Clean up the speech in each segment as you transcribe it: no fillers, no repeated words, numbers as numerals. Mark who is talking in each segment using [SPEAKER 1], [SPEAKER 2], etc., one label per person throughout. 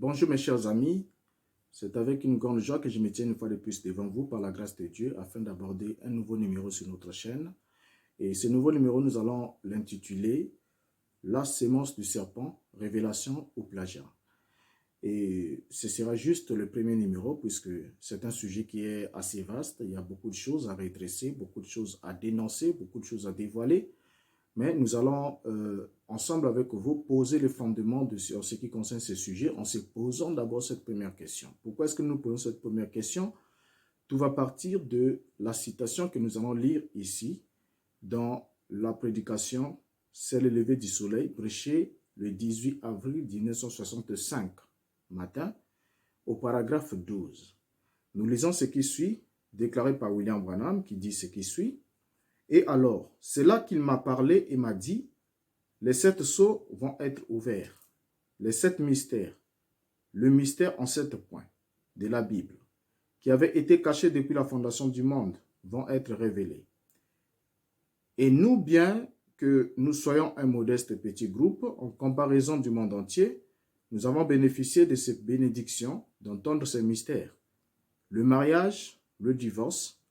[SPEAKER 1] Bonjour mes chers amis, c'est avec une grande joie que je me tiens une fois de plus devant vous par la grâce de Dieu afin d'aborder un nouveau numéro sur notre chaîne. Et ce nouveau numéro, nous allons l'intituler « La sémence du serpent, révélation ou plagiat ». Et ce sera juste le premier numéro puisque c'est un sujet qui est assez vaste. Il y a beaucoup de choses à redresser, beaucoup de choses à dénoncer, beaucoup de choses à dévoiler. Mais nous allons ensemble avec vous poser les fondements en ce qui concerne ce sujet en se posant d'abord cette première question. Pourquoi est-ce que nous posons cette première question? Tout va partir de la citation que nous allons lire ici dans la prédication « C'est le lever du soleil » prêchée le 18 avril 1965 matin au paragraphe 12. Nous lisons ce qui suit, déclaré par William Branham qui dit ce qui suit. Et alors, c'est là qu'il m'a parlé et m'a dit, les 7 sceaux vont être ouverts, les 7 mystères, le mystère en 7 points de la Bible, qui avait été caché depuis la fondation du monde, vont être révélés. Et nous, bien que nous soyons un modeste petit groupe, en comparaison du monde entier, nous avons bénéficié de cette bénédiction d'entendre ces mystères. Le mariage, le divorce,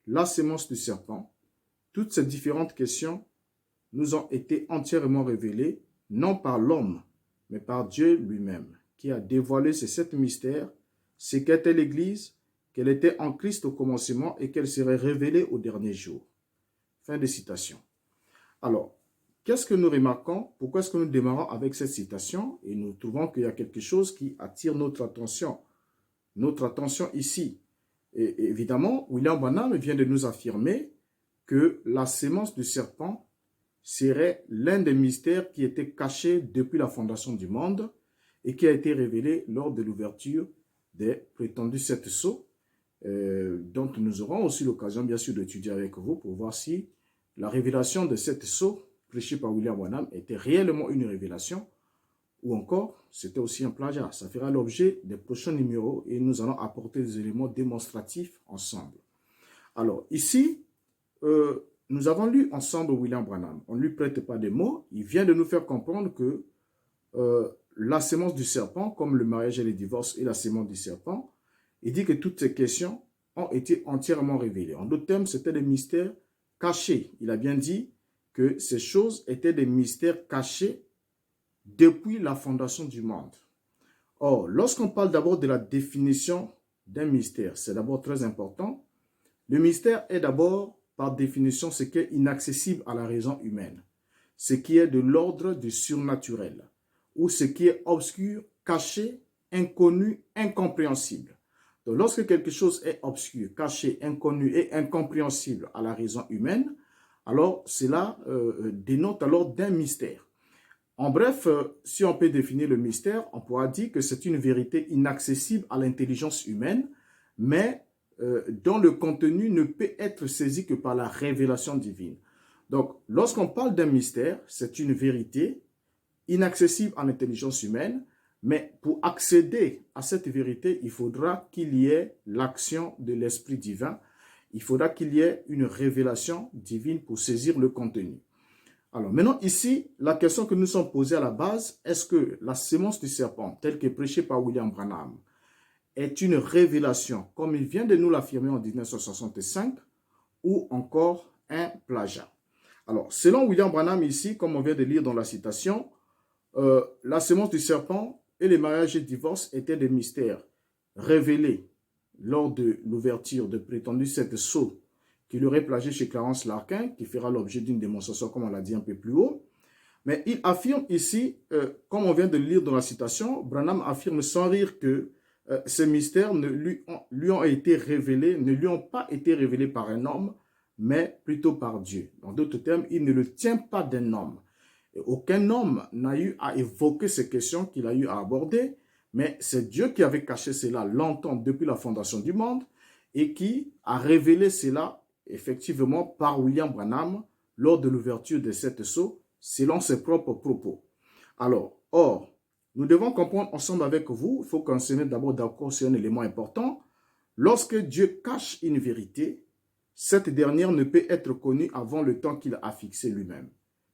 [SPEAKER 1] la sémence du serpent, toutes ces différentes questions nous ont été entièrement révélées, non par l'homme, mais par Dieu lui-même, qui a dévoilé ces 7 mystères, ce qu'était l'Église, qu'elle était en Christ au commencement et qu'elle serait révélée au dernier jour. Fin de citation. Alors, qu'est-ce que nous remarquons? Pourquoi est-ce que nous démarrons avec cette citation? Et nous trouvons qu'il y a quelque chose qui attire notre attention ici. Et évidemment, William Branham vient de nous affirmer que la sémence du serpent serait l'un des mystères qui était caché depuis la fondation du monde et qui a été révélé lors de l'ouverture des prétendus 7 sceaux, dont nous aurons aussi l'occasion bien sûr d'étudier avec vous pour voir si la révélation de 7 sceaux prêchée par William Branham était réellement une révélation ou encore c'était aussi un plagiat. Ça fera l'objet des prochains numéros et nous allons apporter des éléments démonstratifs ensemble. Alors ici, nous avons lu ensemble William Branham. On ne lui prête pas des mots. Il vient de nous faire comprendre que la sémence du serpent, comme le mariage et le divorce et la sémence du serpent, il dit que toutes ces questions ont été entièrement révélées. En d'autres termes, c'était des mystères cachés. Il a bien dit que ces choses étaient des mystères cachés depuis la fondation du monde. Or, lorsqu'on parle d'abord de la définition d'un mystère, c'est d'abord très important. Le mystère est d'abord, par définition, ce qui est inaccessible à la raison humaine, ce qui est de l'ordre du surnaturel, ou ce qui est obscur, caché, inconnu, incompréhensible. Donc, lorsque quelque chose est obscur, caché, inconnu et incompréhensible à la raison humaine, alors cela dénote alors d'un mystère. En bref, si on peut définir le mystère, on pourra dire que c'est une vérité inaccessible à l'intelligence humaine, mais dont le contenu ne peut être saisi que par la révélation divine. Donc, lorsqu'on parle d'un mystère, c'est une vérité inaccessible à l'intelligence humaine, mais pour accéder à cette vérité, il faudra qu'il y ait l'action de l'Esprit divin. Il faudra qu'il y ait une révélation divine pour saisir le contenu. Alors maintenant ici, la question que nous sommes posées à la base, est-ce que la sémence du serpent, telle que prêchée par William Branham, est une révélation, comme il vient de nous l'affirmer en 1965, ou encore un plagiat? Alors, selon William Branham ici, comme on vient de lire dans la citation, la sémence du serpent et les mariages et le divorce étaient des mystères révélés lors de l'ouverture de prétendus 7 sceaux qu'il aurait plagié chez Clarence Larkin, qui fera l'objet d'une démonstration, comme on l'a dit un peu plus haut. Mais il affirme ici, comme on vient de le lire dans la citation, Branham affirme sans rire que ces mystères ne lui ont été révélés, ne lui ont pas été révélés par un homme, mais plutôt par Dieu. En d'autres termes, il ne le tient pas d'un homme. Et aucun homme n'a eu à évoquer ces questions qu'il a eu à aborder, mais c'est Dieu qui avait caché cela longtemps depuis la fondation du monde et qui a révélé cela effectivement par William Branham lors de l'ouverture de 7 sceaux, selon ses propres propos. Alors, nous devons comprendre ensemble avec vous, il faut qu'on se mette d'abord d'accord sur un élément important. Lorsque Dieu cache une vérité, cette dernière ne peut être connue avant le temps qu'il a fixé lui-même.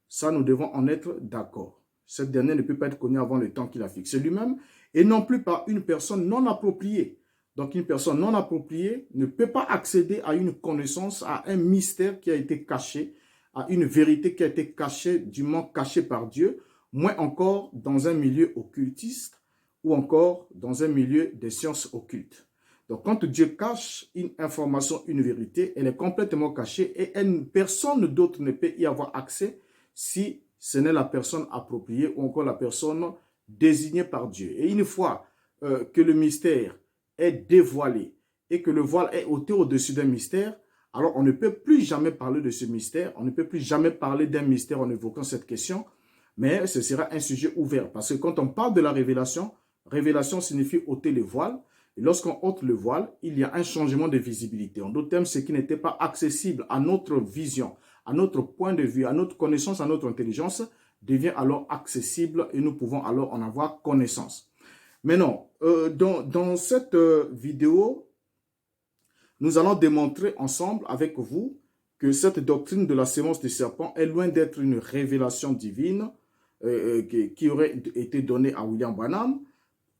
[SPEAKER 1] Ça, nous devons en être d'accord. Cette dernière ne peut pas être connue avant le temps qu'il a fixé lui-même. et non plus par une personne non appropriée. Donc, une personne non appropriée ne peut pas accéder à une connaissance, à un mystère qui a été caché, à une vérité qui a été cachée, dûment cachée par Dieu, moins encore dans un milieu occultiste ou encore dans un milieu des sciences occultes. Donc, quand Dieu cache une information, une vérité, elle est complètement cachée et personne d'autre ne peut y avoir accès si ce n'est la personne appropriée ou encore la personne désignée par Dieu. Et une fois que le mystère est dévoilé et que le voile est ôté au-dessus d'un mystère, alors on ne peut plus jamais parler de ce mystère, on ne peut plus jamais parler d'un mystère en évoquant cette question, mais ce sera un sujet ouvert. Parce que quand on parle de la révélation, révélation signifie ôter le voile. Et lorsqu'on ôte le voile, il y a un changement de visibilité. En d'autres termes, ce qui n'était pas accessible à notre vision, à notre point de vue, à notre connaissance, à notre intelligence, devient alors accessible et nous pouvons alors en avoir connaissance. Maintenant, dans cette vidéo, nous allons démontrer ensemble avec vous que cette doctrine de la sémence du serpent est loin d'être une révélation divine qui aurait été donnée à William Branham,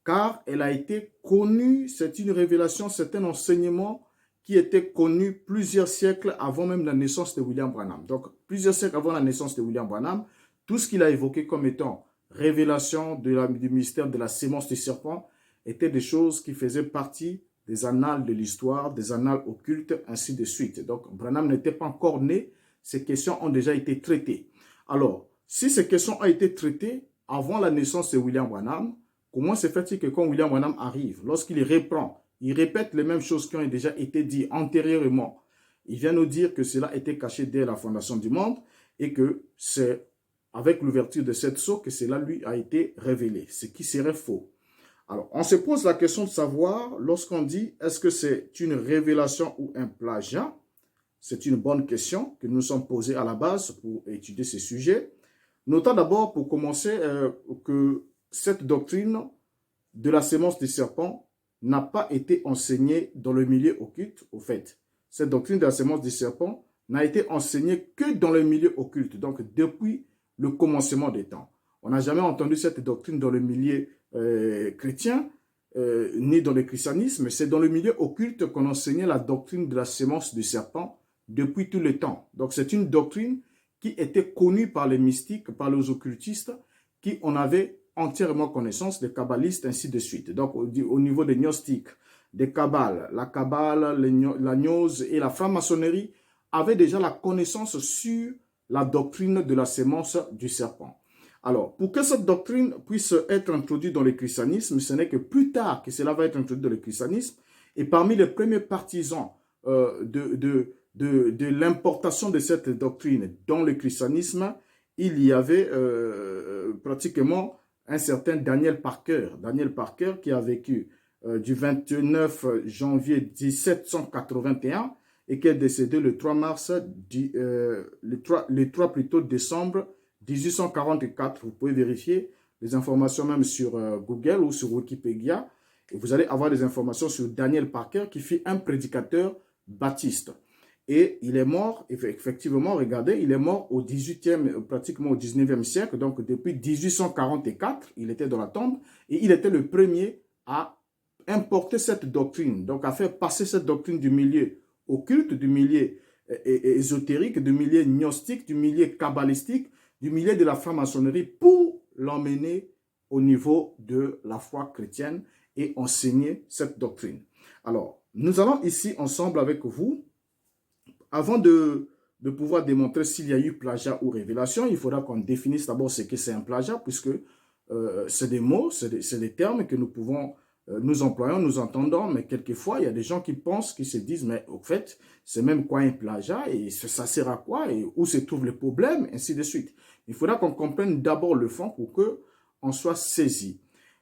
[SPEAKER 1] car elle a été connue, c'est une révélation, c'est un enseignement qui était connu plusieurs siècles avant même la naissance de William Branham. Donc, plusieurs siècles avant la naissance de William Branham, tout ce qu'il a évoqué comme étant révélation du mystère de la sémence du serpent étaient des choses qui faisaient partie des annales de l'histoire, des annales occultes, ainsi de suite. Donc, Branham n'était pas encore né, ces questions ont déjà été traitées. Alors, si ces questions ont été traitées avant la naissance de William Branham, comment se fait-il que quand William Branham arrive, lorsqu'il reprend, il répète les mêmes choses qui ont déjà été dites antérieurement, il vient nous dire que cela était caché dès la fondation du monde et que c'est avec l'ouverture de cette sceau que cela lui a été révélé, ce qui serait faux. Alors, on se pose la question de savoir, lorsqu'on dit, est-ce que c'est une révélation ou un plagiat? C'est une bonne question que nous sommes posés à la base pour étudier ce sujet. Notons d'abord, pour commencer, que cette doctrine de la sémence du serpent n'a pas été enseignée dans le milieu occulte, au fait. Cette doctrine de la sémence du serpent n'a été enseignée que dans le milieu occulte, donc depuis le commencement des temps. On n'a jamais entendu cette doctrine dans le milieu chrétien, ni dans le christianisme. C'est dans le milieu occulte qu'on enseignait la doctrine de la sémence du serpent depuis tout le temps. Donc c'est une doctrine qui était connue par les mystiques, par les occultistes, qui en avaient entièrement connaissance, des kabbalistes, ainsi de suite. Donc au niveau des gnostiques, des kabbales, la kabbale, la gnose et la franc-maçonnerie avaient déjà la connaissance sur la doctrine de la sémence du serpent. Alors, pour que cette doctrine puisse être introduite dans le christianisme, ce n'est que plus tard que cela va être introduit dans le christianisme. Et parmi les premiers partisans de l'importation de cette doctrine dans le christianisme, il y avait pratiquement un certain Daniel Parker. Daniel Parker qui a vécu du 29 janvier 1781 et qui est décédé le 3 mars, le 3 plutôt décembre 1844, vous pouvez vérifier les informations même sur Google ou sur Wikipédia. Et vous allez avoir des informations sur Daniel Parker qui fut un prédicateur baptiste. Et il est mort, effectivement, regardez, il est mort au 18e, pratiquement au 19e siècle. Donc depuis 1844, il était dans la tombe. Et il était le premier à importer cette doctrine. Donc à faire passer cette doctrine du milieu occulte, du milieu ésotérique, du milieu gnostique, du milieu kabbalistique, du milieu de la franc-maçonnerie pour l'emmener au niveau de la foi chrétienne et enseigner cette doctrine. Alors, nous allons ici ensemble avec vous, avant de pouvoir démontrer s'il y a eu plagiat ou révélation, il faudra qu'on définisse d'abord ce que c'est un plagiat, puisque c'est des mots, c'est des termes que nous pouvons, nous employons, nous entendons, mais quelquefois, il y a des gens qui pensent, qui se disent, mais au fait, c'est même quoi un plagiat, et ça sert à quoi, et où se trouve le problème, ainsi de suite. Il faudra qu'on comprenne d'abord le fond pour qu'on soit saisi.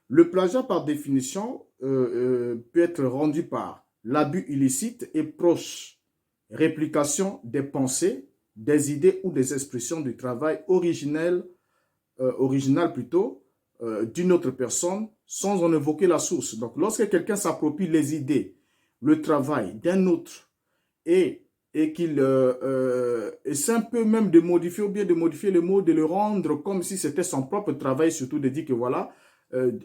[SPEAKER 1] Le plagiat, par définition, peut être rendu par l'abus illicite et proche réplication des pensées, des idées ou des expressions du travail original plutôt, d'une autre personne sans en évoquer la source. Donc, lorsque quelqu'un s'approprie les idées, le travail d'un autre et qu'il essaie un peu même de modifier ou bien de modifier le mot, de le rendre comme si c'était son propre travail, surtout de dire que voilà,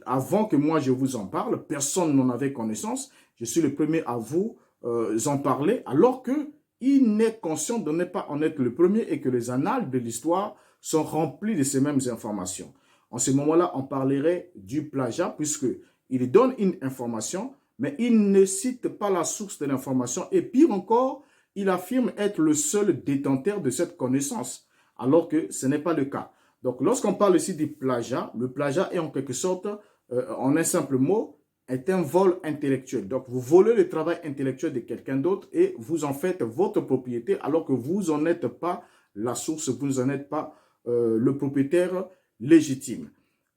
[SPEAKER 1] avant que moi je vous en parle, personne n'en avait connaissance. Je suis le premier à vous en parler, alors qu'il n'est conscient de ne pas en être le premier et que les annales de l'histoire sont remplies de ces mêmes informations. En ce moment-là, on parlerait du plagiat, puisqu'il donne une information, mais il ne cite pas la source de l'information. Et pire encore, il affirme être le seul détenteur de cette connaissance, alors que ce n'est pas le cas. Donc, lorsqu'on parle ici du plagiat, le plagiat est en quelque sorte, en un simple mot, est un vol intellectuel. Donc, vous volez le travail intellectuel de quelqu'un d'autre et vous en faites votre propriété, alors que vous n'en êtes pas la source, vous n'en êtes pas le propriétaire légitime.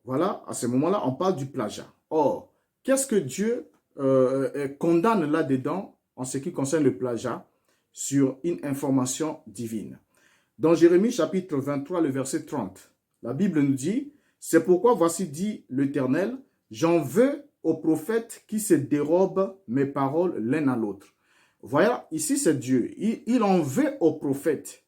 [SPEAKER 1] Voilà, à ce moment-là, on parle du plagiat. Or, qu'est-ce que Dieu condamne là-dedans en ce qui concerne le plagiat sur une information divine? Dans Jérémie chapitre 23, le verset 30, la Bible nous dit, « C'est pourquoi voici dit l'Éternel, j'en veux aux prophètes qui se dérobent mes paroles l'un à l'autre. » Voilà, ici c'est Dieu. Il en veut aux prophètes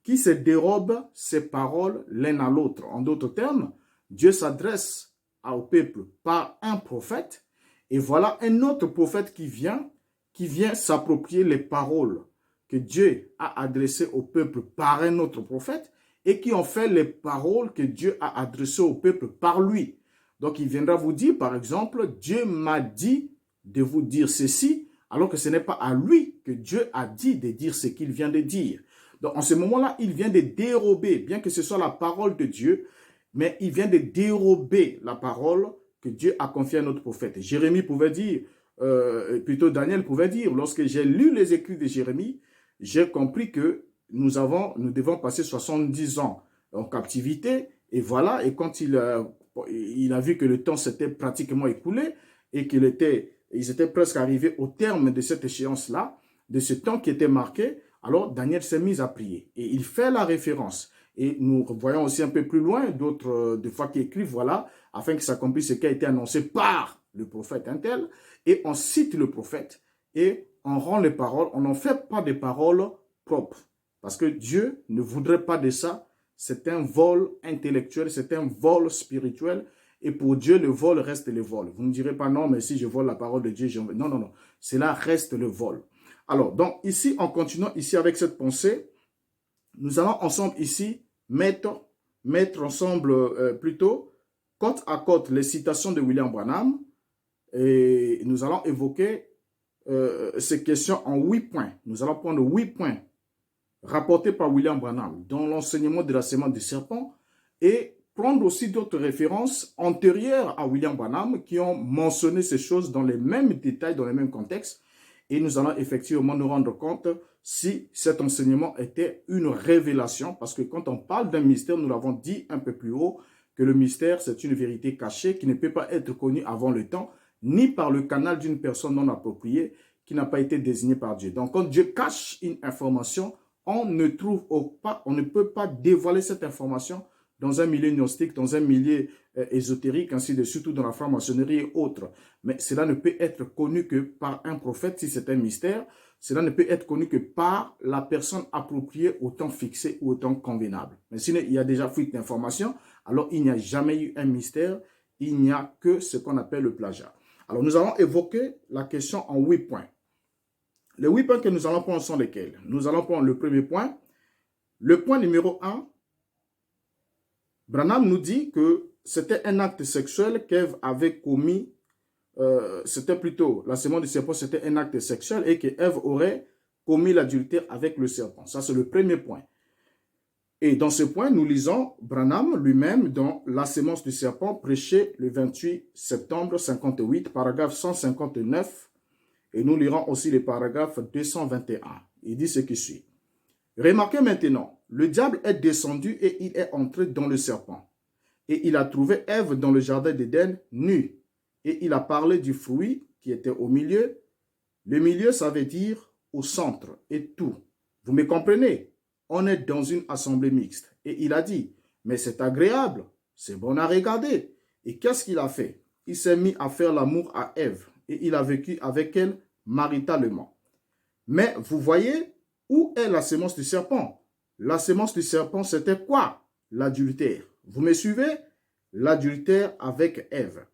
[SPEAKER 1] qui se dérobent ses paroles l'un à l'autre. En d'autres termes, Dieu s'adresse au peuple par un prophète, et voilà un autre prophète qui vient s'approprier les paroles que Dieu a adressées au peuple par un autre prophète, et qui ont fait les paroles que Dieu a adressées au peuple par lui. Donc il viendra vous dire, par exemple, Dieu m'a dit de vous dire ceci, alors que ce n'est pas à lui que Dieu a dit de dire ce qu'il vient de dire. Donc en ce moment-là, il vient de dérober, bien que ce soit la parole de Dieu, mais il vient de dérober la parole que Dieu a confiée à notre prophète. Jérémie pouvait dire, plutôt Daniel pouvait dire, lorsque j'ai lu les écrits de Jérémie, j'ai compris que nous devons passer 70 ans en captivité, et voilà, et quand il a vu que le temps s'était pratiquement écoulé, et qu'ils étaient presque arrivés au terme de cette échéance-là, de ce temps qui était marqué, alors Daniel s'est mis à prier, et il fait la référence. Et nous voyons aussi un peu plus loin d'autres des fois qui écrivent, voilà, afin que s'accomplisse ce qui a été annoncé par le prophète untel, et on cite le prophète, et on rend les paroles, on n'en fait pas des paroles propres, parce que Dieu ne voudrait pas de ça. C'est un vol intellectuel, c'est un vol spirituel, et pour Dieu, le vol reste le vol. Vous ne direz pas non, mais si je vole la parole de Dieu, non, non, non, cela reste le vol. Alors, donc ici, en continuant ici avec cette pensée, nous allons ensemble ici mettre ensemble plutôt côte à côte les citations de William Branham, et nous allons évoquer ces questions en 8 points. Nous allons prendre 8 points rapportés par William Branham dans l'enseignement de la sémence du serpent, et prendre aussi d'autres références antérieures à William Branham qui ont mentionné ces choses dans les mêmes détails, dans les mêmes contextes, et nous allons effectivement nous rendre compte si cet enseignement était une révélation, parce que quand on parle d'un mystère, nous l'avons dit un peu plus haut, que le mystère, c'est une vérité cachée qui ne peut pas être connue avant le temps, ni par le canal d'une personne non appropriée qui n'a pas été désignée par Dieu. Donc, quand Dieu cache une information, on ne peut pas dévoiler cette information dans un milieu gnostique, dans un milieu ésotérique, ainsi de surtout dans la franc-maçonnerie et autres. Mais cela ne peut être connu que par un prophète si c'est un mystère. Cela ne peut être connu que par la personne appropriée au temps fixé ou au temps convenable. Mais s'il y a déjà fuite d'informations, alors il n'y a jamais eu un mystère, il n'y a que ce qu'on appelle le plagiat. Alors nous allons évoquer la question en 8 points. Les 8 points que nous allons prendre sont lesquels? Nous allons prendre le premier point. Le point numéro 1, Branham nous dit que c'était un acte sexuel qu'Ève avait commis, c'était plutôt, la sémence du serpent, c'était un acte sexuel, et qu'Ève aurait commis l'adultère avec le serpent. Ça, c'est le premier point. Et dans ce point, nous lisons Branham lui-même dans La sémence du serpent, prêché le 28 septembre 58, paragraphe 159, et nous lirons aussi le paragraphe 221. Il dit ce qui suit. Remarquez maintenant, le diable est descendu et il est entré dans le serpent. Et il a trouvé Ève dans le jardin d'Éden nue. Et il a parlé du fruit qui était au milieu. Le milieu, ça veut dire au centre et tout. Vous me comprenez? On est dans une assemblée mixte. Et il a dit, mais c'est agréable, c'est bon à regarder. Et qu'est-ce qu'il a fait? Il s'est mis à faire l'amour à Ève. Et il a vécu avec elle maritalement. Mais vous voyez, où est la sémence du serpent? La sémence du serpent, c'était quoi? L'adultère. Vous me suivez? l'adultère avec Ève.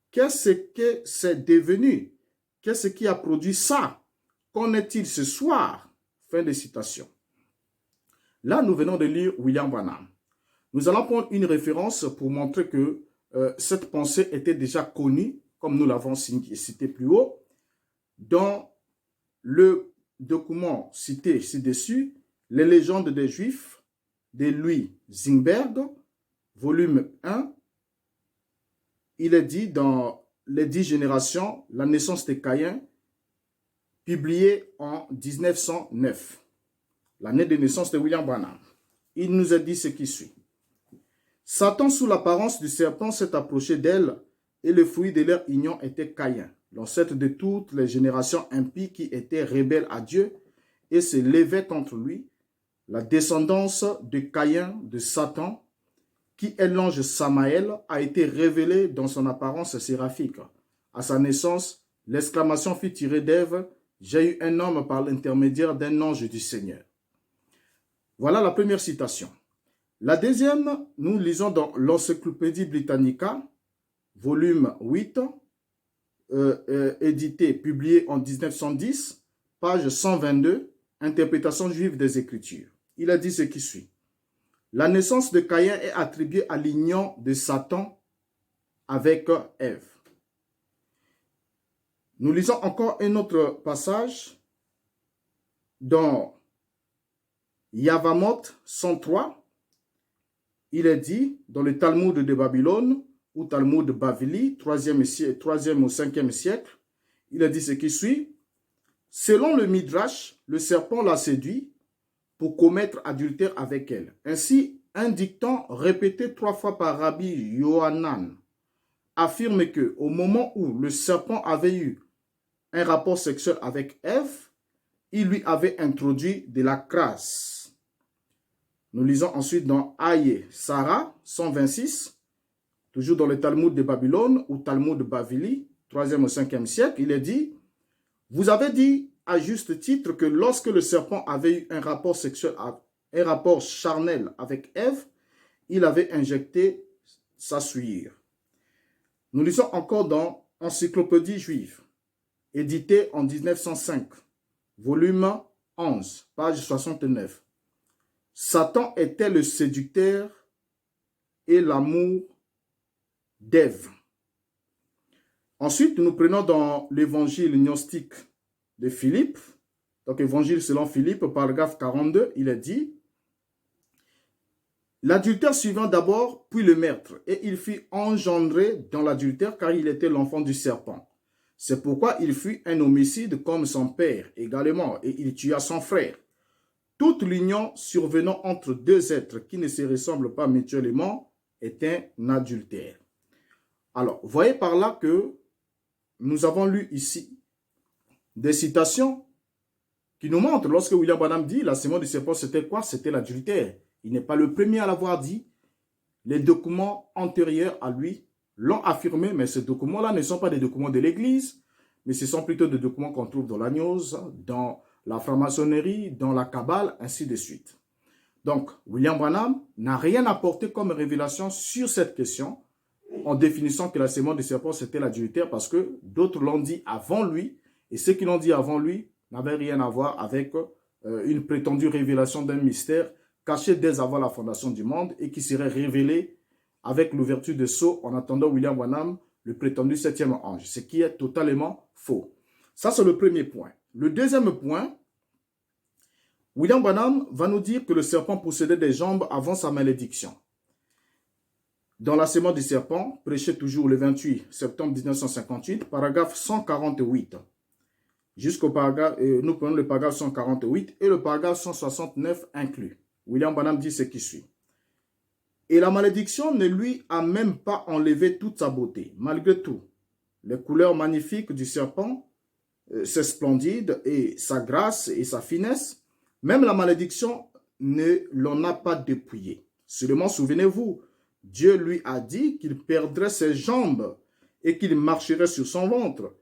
[SPEAKER 1] Qu'est-ce que c'est devenu? Qu'est-ce qui a produit ça? Qu'en est-il ce soir? Fin de citation. Là, nous venons de lire William Branham. Nous allons prendre une référence pour montrer que cette pensée était déjà connue, comme nous l'avons cité plus haut, dans le document cité ci-dessus, Les légendes des Juifs, de Louis Zingberg, volume 1. Il est dit dans Les 10 générations, la naissance de Caïn, publié en 1909, l'année de naissance de William Branham. Il nous a dit ce qui suit. Satan, sous l'apparence du serpent, s'est approché d'elle, et le fruit de leur union était Caïn, l'ancêtre de toutes les générations impies qui étaient rebelles à Dieu et se levaient contre lui. La descendance de Caïn, de Satan, qui est l'ange Samaël, a été révélée dans son apparence séraphique. À sa naissance, l'exclamation fut tirée d'Ève, « J'ai eu un homme par l'intermédiaire d'un ange du Seigneur ». Voilà la première citation. La deuxième, nous lisons dans l'Encyclopédie Britannica, volume 8, édité, publié en 1910, page 122, interprétation juive des Écritures. Il a dit ce qui suit. La naissance de Caïn est attribuée à l'union de Satan avec Ève. Nous lisons encore un autre passage dans Yavamot 103. Il est dit dans le Talmud de Babylone ou Talmud de Bavili, 3e au 5e siècle, il a dit ce qui suit. Selon le Midrash, le serpent l'a séduit pour commettre adultère avec elle. Ainsi, un dicton répété 3 fois par Rabbi Yohanan affirme que au moment où le serpent avait eu un rapport sexuel avec Ève, il lui avait introduit de la crasse. Nous lisons ensuite dans Aïe Sarah 126, toujours dans le Talmud de Babylone ou Talmud de Bavili, 3e au 5e siècle, il est dit, vous avez dit à juste titre que lorsque le serpent avait eu un rapport sexuel, un rapport charnel avec Ève, il avait injecté sa suire. Nous lisons encore dans Encyclopédie juive, édité en 1905, volume 11, page 69. Satan était le séducteur et l'amour d'Ève. Ensuite, nous prenons dans l'évangile gnostique de Philippe, donc évangile selon Philippe, paragraphe 42, il est dit, l'adultère suivant d'abord, puis le meurtre, et il fut engendré dans l'adultère car il était l'enfant du serpent. C'est pourquoi il fut un homicide comme son père également, et il tua son frère. Toute l'union survenant entre deux êtres qui ne se ressemblent pas mutuellement est un adultère. Alors, voyez par là que nous avons lu ici des citations qui nous montrent, lorsque William Branham dit la sémence du serpent, c'était quoi? C'était l'adultère. Il n'est pas le premier à l'avoir dit. Les documents antérieurs à lui l'ont affirmé, mais ces documents-là ne sont pas des documents de l'Église, mais ce sont plutôt des documents qu'on trouve dans la gnose, dans la franc-maçonnerie, dans la Kabbale, ainsi de suite. Donc, William Branham n'a rien apporté comme révélation sur cette question, en définissant que la sémence du serpent, c'était l'adultère, parce que d'autres l'ont dit avant lui, et ceux qui l'ont dit avant lui n'avaient rien à voir avec une prétendue révélation d'un mystère caché dès avant la fondation du monde et qui serait révélé avec l'ouverture de sceaux en attendant William Branham, le prétendu 7e ange, ce qui est totalement faux. Ça, c'est le premier point. Le deuxième point, William Branham va nous dire que le serpent possédait des jambes avant sa malédiction. Dans la sémence du serpent, prêché toujours le 28 septembre 1958, paragraphe 148. Jusqu'au paragraphe, nous prenons le paragraphe 148 et le paragraphe 169 inclus. William Branham dit ce qui suit. Et la malédiction ne lui a même pas enlevé toute sa beauté. Malgré tout, les couleurs magnifiques du serpent, ses splendides et sa grâce et sa finesse, même la malédiction ne l'en a pas dépouillé. Seulement, souvenez-vous, Dieu lui a dit qu'il perdrait ses jambes et qu'il marcherait sur son ventre.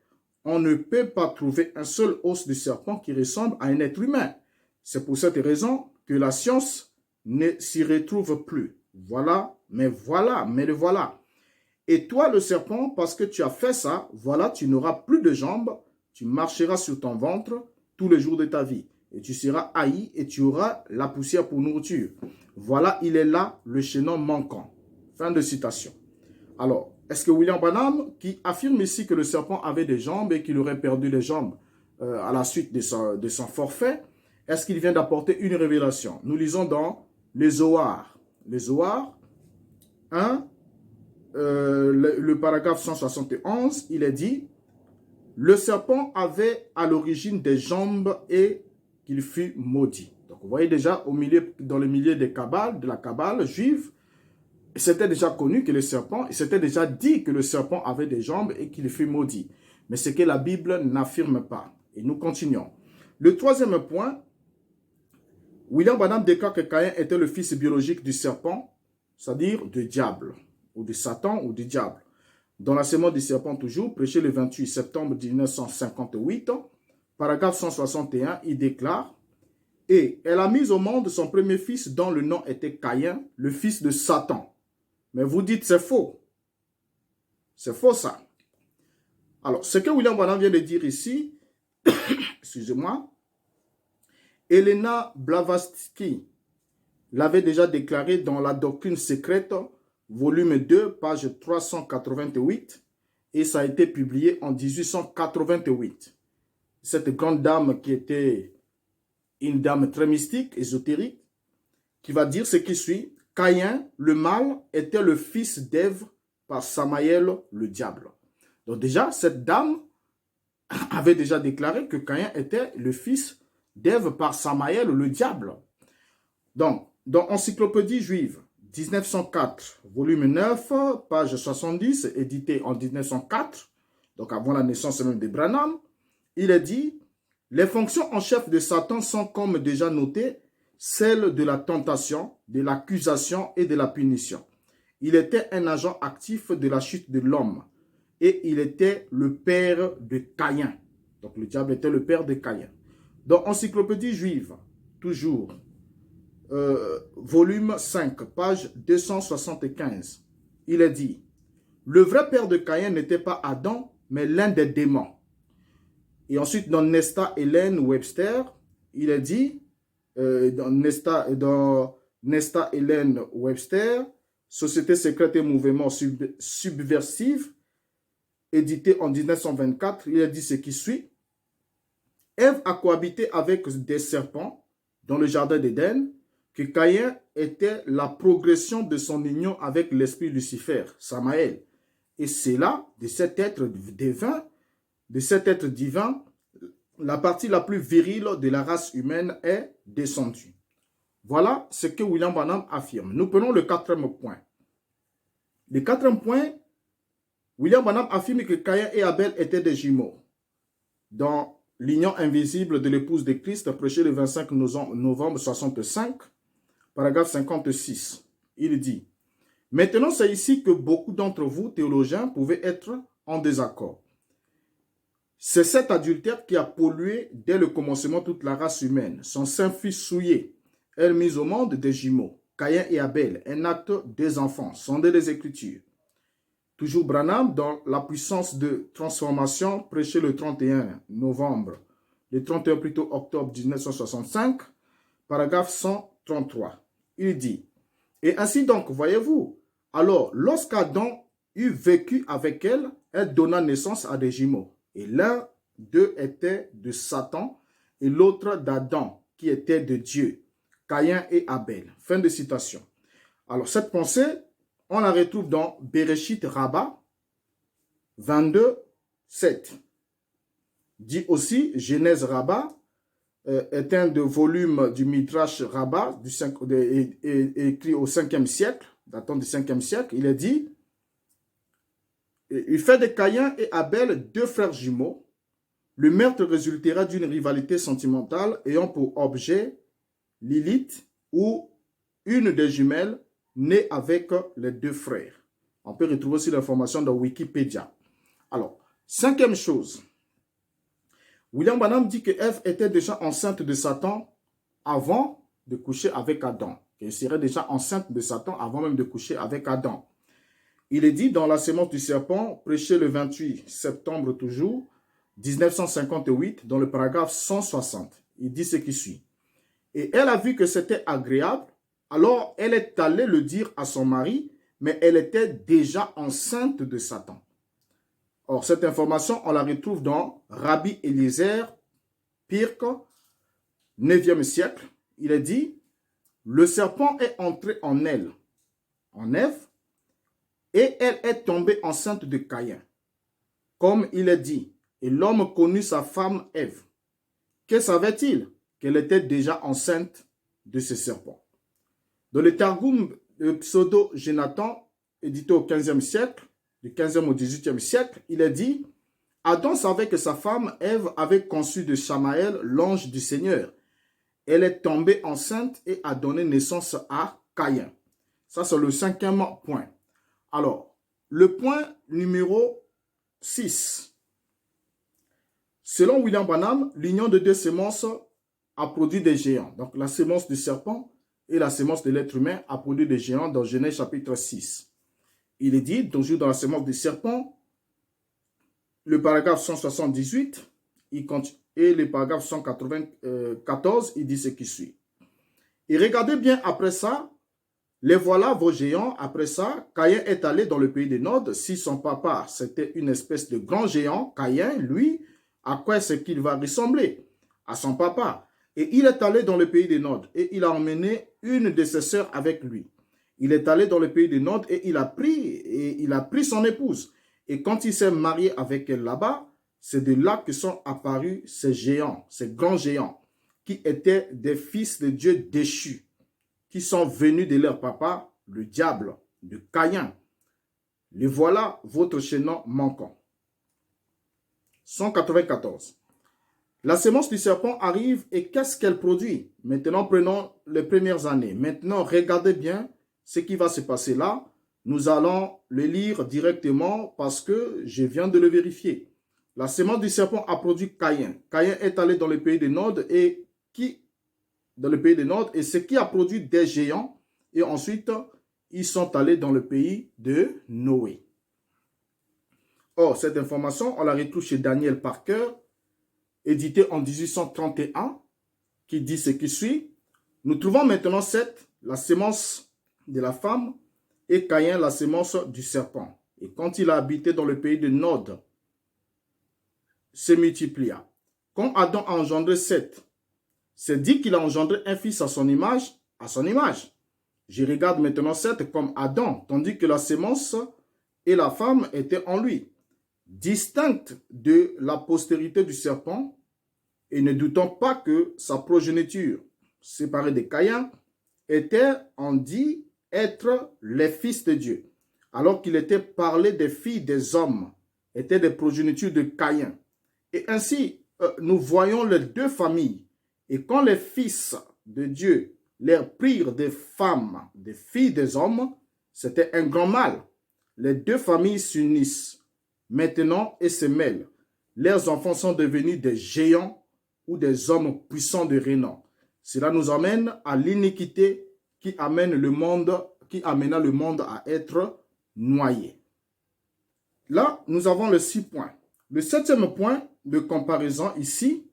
[SPEAKER 1] On ne peut pas trouver un seul os du serpent qui ressemble à un être humain. C'est pour cette raison que la science ne s'y retrouve plus. Voilà, mais le voilà. Et toi, le serpent, parce que tu as fait ça, voilà, tu n'auras plus de jambes, tu marcheras sur ton ventre tous les jours de ta vie. Et tu seras haï et tu auras la poussière pour nourriture. Voilà, il est là, le chaînon manquant. Fin de citation. Alors, est-ce que William Branham, qui affirme ici que le serpent avait des jambes et qu'il aurait perdu les jambes à la suite de son forfait, est-ce qu'il vient d'apporter une révélation? Nous lisons dans les Zohar. Les Zohar 1, le paragraphe 171, il est dit, le serpent avait à l'origine des jambes et qu'il fut maudit. Donc vous voyez déjà dans le milieu des Kabbales, de la Kabbale juive, c'était déjà connu que le serpent, il s'était déjà dit que le serpent avait des jambes et qu'il fut maudit. Mais ce que la Bible n'affirme pas. Et nous continuons. Le troisième point, William Branham déclare que Caïn était le fils biologique du serpent, c'est-à-dire du diable, ou de Satan, ou du diable. Dans la sémence du serpent toujours, prêché le 28 septembre 1958, paragraphe 161, il déclare « Et elle a mis au monde son premier fils dont le nom était Caïn, le fils de Satan. » Mais vous dites c'est faux. C'est faux ça. Alors, ce que William Branham vient de dire ici, excusez-moi, Elena Blavatsky l'avait déjà déclaré dans La Doctrine secrète, volume 2, page 388, et ça a été publié en 1888. Cette grande dame qui était une dame très mystique, ésotérique, qui va dire ce qui suit. Caïn, le mâle, était le fils d'Ève par Samaël, le diable. Donc déjà, cette dame avait déjà déclaré que Caïn était le fils d'Ève par Samaël, le diable. Donc, dans Encyclopédie juive, 1904, volume 9, page 70, édité en 1904, donc avant la naissance même de Branham, il est dit, les fonctions en chef de Satan sont, comme déjà noté, celles de la tentation, de l'accusation et de la punition. Il était un agent actif de la chute de l'homme et il était le père de Caïn. Donc le diable était le père de Caïn. Dans Encyclopédie juive, toujours, volume 5, page 275, il est dit, le vrai père de Caïn n'était pas Adam, mais l'un des démons. Et ensuite, dans Nesta Helen Webster, il est dit, dans Nesta Helen Webster, Société secrète et mouvement subversif, édité en 1924, il a dit ce qui suit. Ève a cohabité avec des serpents dans le jardin d'Éden, que Caïn était la progression de son union avec l'esprit Lucifer, Samaël. Et c'est là, de cet être divin, la partie la plus virile de la race humaine est descendue. Voilà ce que William Branham affirme. Nous prenons le quatrième point. Le quatrième point, William Branham affirme que Caïn et Abel étaient des jumeaux. Dans L'union invisible de l'épouse de Christ, prêché le 25 novembre 65, paragraphe 56, il dit, « Maintenant, c'est ici que beaucoup d'entre vous, théologiens, pouvaient être en désaccord. C'est cet adultère qui a pollué dès le commencement toute la race humaine. Son saint-fils souillé, elle mise au monde des jumeaux, Caïn et Abel, un acte des enfants, sondez les Écritures. » Toujours Branham, dans La puissance de transformation, prêché le 31 novembre, le 31 plutôt octobre 1965, paragraphe 133. Il dit, « Et ainsi donc, voyez-vous, alors lorsqu'Adam eut vécu avec elle, elle donna naissance à des jumeaux. Et l'un d'eux était de Satan et l'autre d'Adam, qui était de Dieu, Caïn et Abel. » Fin de citation. Alors cette pensée, on la retrouve dans Bereshit Rabbah 22, 7. Dit aussi, Genèse Rabbah est un des volumes du Midrash Rabbah écrit au 5e siècle, datant du 5e siècle. Il est dit, il fait de Caïn et Abel deux frères jumeaux. Le meurtre résultera d'une rivalité sentimentale ayant pour objet Lilith ou une des jumelles née avec les deux frères. On peut retrouver aussi l'information dans Wikipédia. Alors, cinquième chose. William Branham dit que Ève était déjà enceinte de Satan avant de coucher avec Adam. Elle serait déjà enceinte de Satan avant même de coucher avec Adam. Il est dit dans La sémence du serpent, prêché le 28 septembre toujours, 1958, dans le paragraphe 160. Il dit ce qui suit. Et elle a vu que c'était agréable, alors elle est allée le dire à son mari, mais elle était déjà enceinte de Satan. Or, cette information, on la retrouve dans Rabbi Eliezer, Pirke, 9e siècle. Il est dit, le serpent est entré en elle, en Ève, et elle est tombée enceinte de Caïn. Comme il est dit, et l'homme connut sa femme Ève. Que savait-il? Qu'elle était déjà enceinte de ce serpent. Dans le Targum de Pseudo-Génatan, édité au 15e siècle, du 15e au 18e siècle, il est dit, Adam savait que sa femme Ève avait conçu de Chamaël l'ange du Seigneur. Elle est tombée enceinte et a donné naissance à Caïn. Ça, c'est le 5e point. Alors, le point numéro 6. Selon William Branham, l'union de deux semences a produit des géants. Donc, la sémence du serpent et la sémence de l'être humain a produit des géants dans Genèse chapitre 6. Il est dit, toujours dans la sémence du serpent, le paragraphe 178 et le paragraphe 194, il dit ce qui suit. Et regardez bien après ça, les voilà vos géants. Après ça, Caïn est allé dans le pays des Nod. Si son papa, c'était une espèce de grand géant, Caïn, lui, à quoi est-ce qu'il va ressembler? À son papa. Et il est allé dans le pays des Nod et il a emmené une de ses sœurs avec lui. Il est allé dans le pays des Nod et il a pris son épouse. Et quand il s'est marié avec elle là-bas, c'est de là que sont apparus ces géants, ces grands géants, qui étaient des fils de Dieu déchus, qui sont venus de leur papa, le diable, de Caïn. Les voilà votre chaînon manquant. 194. La sémence du serpent arrive et qu'est-ce qu'elle produit? Maintenant, prenons les premières années. Maintenant, regardez bien ce qui va se passer là. Nous allons le lire directement parce que je viens de le vérifier. La sémence du serpent a produit Caïn. Caïn est allé dans le pays des Nod et ce qui a produit des géants. Et ensuite, ils sont allés dans le pays de Noé. Or, cette information, on la retrouve chez Daniel Parker, édité en 1831, qui dit ce qui suit. Nous trouvons maintenant Seth, la sémence de la femme, et Caïn, la sémence du serpent. Et quand il a habité dans le pays de Nod, se multiplia. Quand Adam a engendré Seth, c'est dit qu'il a engendré un fils à son image, Je regarde maintenant Seth comme Adam, tandis que la sémence et la femme étaient en lui, distinctes de la postérité du serpent, et ne doutons pas que sa progéniture, séparée de Caïn, était en dit être les fils de Dieu, alors qu'il était parlé des filles des hommes, étaient des progénitures de Caïn. Et ainsi, nous voyons les deux familles. Et quand les fils de Dieu leur prirent des femmes, des filles des hommes, c'était un grand mal. Les deux familles s'unissent maintenant et se mêlent. Leurs enfants sont devenus des géants ou des hommes puissants de renom. Cela nous amène à l'iniquité qui amena le monde à être noyé. Là, nous avons les 6 points. Le 7e point de comparaison ici,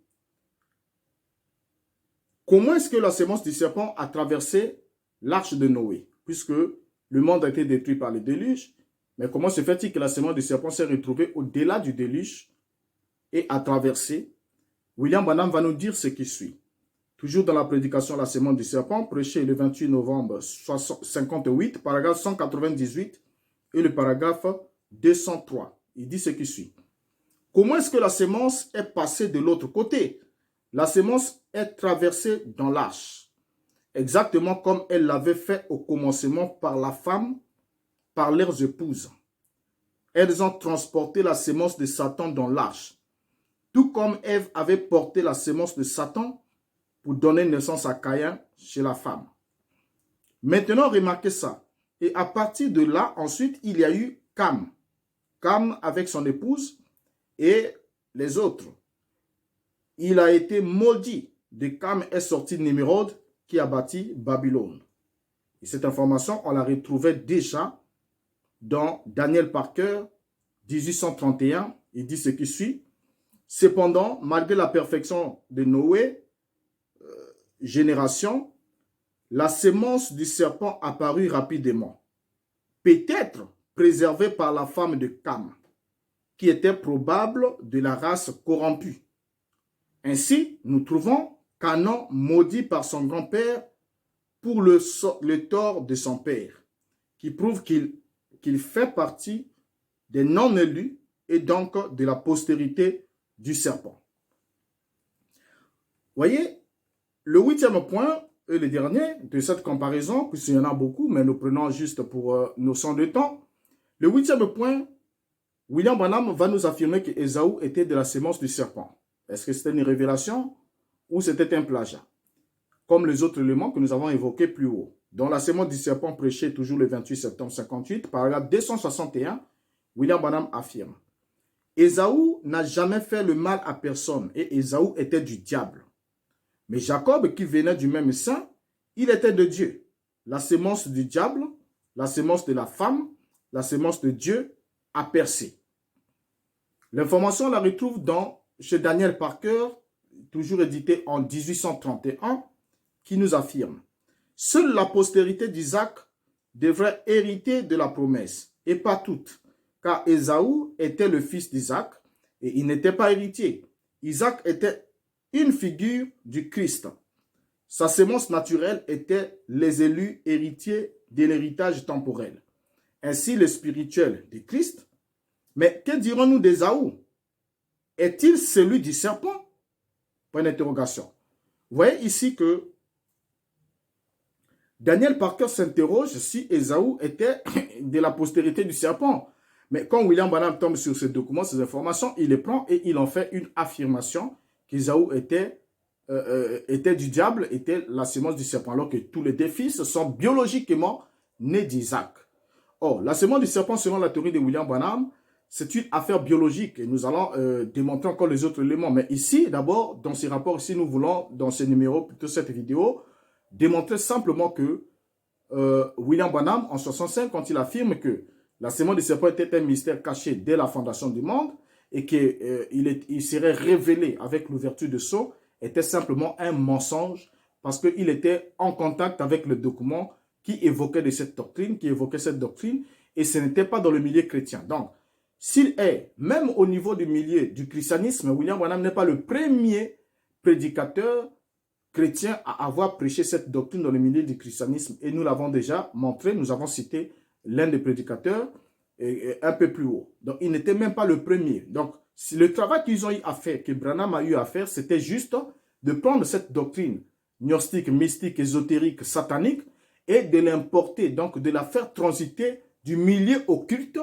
[SPEAKER 1] comment est-ce que la sémence du serpent a traversé l'arche de Noé? Puisque le monde a été détruit par le déluge, mais comment se fait-il que la sémence du serpent s'est retrouvée au-delà du déluge et a traversé? William Branham va nous dire ce qui suit. Toujours dans la prédication La sémence du serpent, prêchée le 28 novembre 58, paragraphe 198 et le paragraphe 203. Il dit ce qui suit. Comment est-ce que la sémence est passée de l'autre côté? La sémence est traversée dans l'arche, exactement comme elle l'avait fait au commencement par la femme, par leurs épouses. Elles ont transporté la sémence de Satan dans l'arche, tout comme Ève avait porté la sémence de Satan pour donner naissance à Caïn chez la femme. Maintenant, remarquez ça. Et à partir de là, ensuite, il y a eu Cam. Cam avec son épouse et les autres. Il a été maudit. De Cam est sorti Nimrod qui a bâti Babylone. Et cette information, on la retrouvait déjà dans Daniel Parker, 1831, il dit ce qui suit. Cependant, malgré la perfection de Noé, génération, la sémence du serpent apparut rapidement, peut-être préservée par la femme de Cam, qui était probable de la race corrompue. Ainsi, nous trouvons Canaan maudit par son grand-père pour le tort de son père, qui prouve qu'il fait partie des non-élus et donc de la postérité du serpent. Voyez, le 8e point, et le dernier de cette comparaison, puisqu'il y en a beaucoup, mais nous prenons juste pour notion de temps. Le 8e point, William Branham va nous affirmer que Ésaü était de la sémence du serpent. Est-ce que c'était une révélation ou c'était un plagiat? Comme les autres éléments que nous avons évoqués plus haut. Dans la sémence du serpent prêchée toujours le 28 septembre 58, paragraphe 261, William Branham affirme: Ésaü n'a jamais fait le mal à personne et Ésaü était du diable. Mais Jacob, qui venait du même sein, il était de Dieu. La sémence du diable, la sémence de la femme, la sémence de Dieu a percé. L'information, on la retrouve chez Daniel Parker, toujours édité en 1831, qui nous affirme: seule la postérité d'Isaac devrait hériter de la promesse, et pas toute, car Ésaü était le fils d'Isaac, et il n'était pas héritier. Isaac était une figure du Christ. Sa sémence naturelle était les élus héritiers de l'héritage temporel. Ainsi, le spirituel du Christ. Mais que dirons-nous d'Ésaü? Est-il celui du serpent? Point d'interrogation. Vous voyez ici que Daniel Parker s'interroge si Ésaü était de la postérité du serpent. Mais quand William Branham tombe sur ce document, ces informations, il les prend et il en fait une affirmation qu'Ésaü était du diable, était la sémence du serpent, alors que tous les deux fils sont biologiquement nés d'Isaac. Or, la sémence du serpent, selon la théorie de William Branham, c'est une affaire biologique et nous allons démontrer encore les autres éléments. Mais ici, d'abord, dans ces rapports, ici, nous voulons, dans ces numéros, plutôt cette vidéo, démontrer simplement que William Branham, en 65, quand il affirme que la sémence du serpent était un mystère caché dès la fondation du monde et qu'il serait révélé avec l'ouverture de sceaux, était simplement un mensonge parce qu'il était en contact avec le document qui évoquait cette doctrine, et ce n'était pas dans le milieu chrétien. Donc, s'il est, même au niveau du milieu du christianisme, William Branham n'est pas le premier prédicateur chrétien à avoir prêché cette doctrine dans le milieu du christianisme. Et nous l'avons déjà montré, nous avons cité l'un des prédicateurs un peu plus haut. Donc, il n'était même pas le premier. Donc, si le travail qu'ils ont eu à faire, que Branham a eu à faire, c'était juste de prendre cette doctrine gnostique, mystique, ésotérique, satanique, et de l'importer, donc de la faire transiter du milieu occulte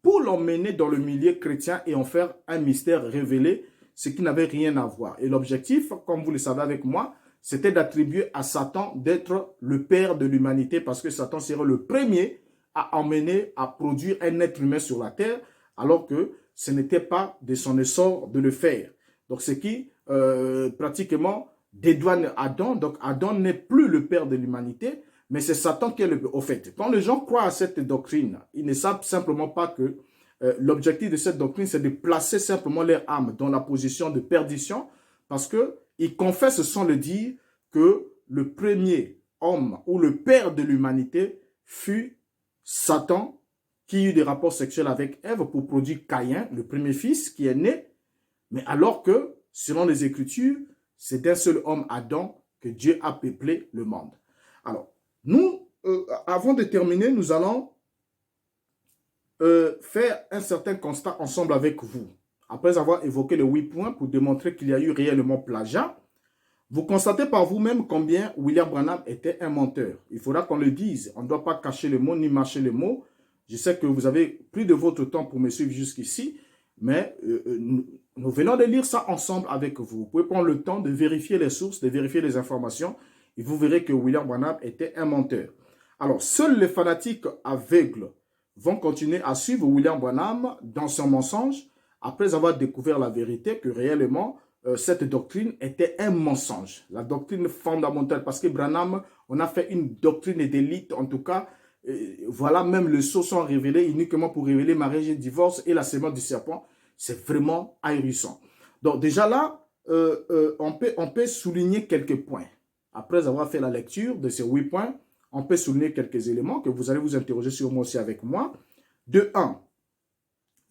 [SPEAKER 1] pour l'emmener dans le milieu chrétien et en faire un mystère révélé, ce qui n'avait rien à voir. Et l'objectif, comme vous le savez avec moi, c'était d'attribuer à Satan d'être le père de l'humanité, parce que Satan serait le premier à emmener, à produire un être humain sur la terre, alors que ce n'était pas de son essor de le faire. Donc, ce qui pratiquement dédouane Adam. Donc, Adam n'est plus le père de l'humanité, mais c'est Satan qui est le père. Au fait, quand les gens croient à cette doctrine, ils ne savent simplement pas que l'objectif de cette doctrine, c'est de placer simplement leur âme dans la position de perdition, parce qu'ils confessent sans le dire que le premier homme ou le père de l'humanité fut Satan, qui eut des rapports sexuels avec Ève pour produire Caïn, le premier fils qui est né, mais alors que, selon les Écritures, c'est d'un seul homme, Adam, que Dieu a peuplé le monde. Alors, nous, avant de terminer, nous allons faire un certain constat ensemble avec vous. Après avoir évoqué les 8 points pour démontrer qu'il y a eu réellement plagiat, vous constatez par vous-même combien William Branham était un menteur. Il faudra qu'on le dise. On ne doit pas cacher les mots ni mâcher les mots. Je sais que vous avez pris de votre temps pour me suivre jusqu'ici, mais nous venons de lire ça ensemble avec vous. Vous pouvez prendre le temps de vérifier les sources, de vérifier les informations, et vous verrez que William Branham était un menteur. Alors, seuls les fanatiques aveugles vont continuer à suivre William Branham dans son mensonge après avoir découvert la vérité que réellement cette doctrine était un mensonge. La doctrine fondamentale, parce que Branham, on a fait une doctrine d'élite, en tout cas, voilà, même les sceaux sont révélés uniquement pour révéler mariage et divorce et la sémence du serpent. C'est vraiment ahurissant. Donc déjà là, on peut souligner quelques points. Après avoir fait la lecture de ces 8 points, on peut souligner quelques éléments que vous allez vous interroger sur moi aussi avec moi. De 1,